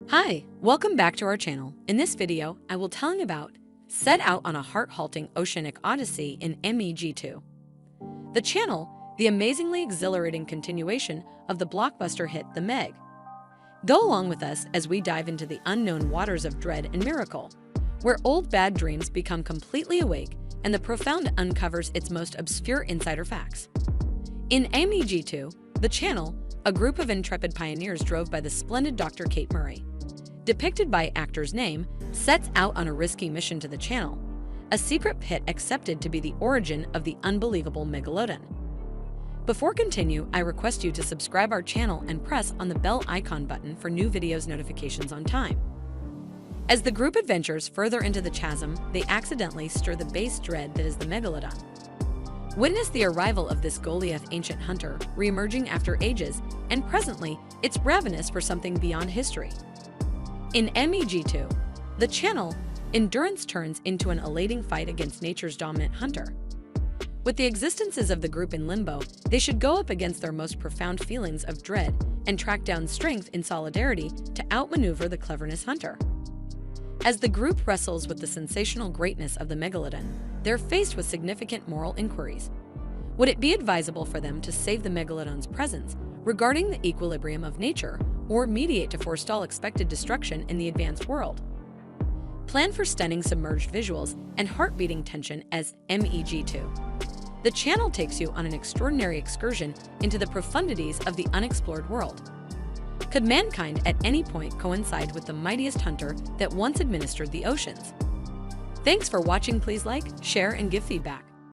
Hi, welcome back to our channel. In this video, I will tell you about Set Out on a Heart-Halting Oceanic Odyssey in MEG2. The channel, the amazingly exhilarating continuation of the blockbuster hit The Meg. Go along with us as we dive into the unknown waters of dread and miracle, where old bad dreams become completely awake and the profound uncovers its most obscure insider facts. In MEG2, the channel, a group of intrepid pioneers drove by the splendid Dr. Kate Murray, depicted by actor's name, sets out on a risky mission to the channel, a secret pit accepted to be the origin of the unbelievable Megalodon. Before continue, I request you to subscribe our channel and press on the bell icon button for new videos notifications on time. As the group adventures further into the chasm, they accidentally stir the base dread that is the Megalodon. Witness the arrival of this Goliath ancient hunter, re-emerging after ages, and presently, it's ravenous for something beyond history. In MEG2, the channel, endurance turns into an elating fight against nature's dominant hunter. With the existences of the group in limbo, they should go up against their most profound feelings of dread and track down strength in solidarity to outmaneuver the cleverness hunter. As the group wrestles with the sensational greatness of the Megalodon, they're faced with significant moral inquiries. Would it be advisable for them to save the Megalodon's presence regarding the equilibrium of nature, or mediate to forestall expected destruction in the advanced world? Plan for stunning submerged visuals and heart-beating tension as MEG2. The channel takes you on an extraordinary excursion into the profundities of the unexplored world. Could mankind at any point coincide with the mightiest hunter that once administered the oceans? Thanks for watching. Please like, share, and give feedback.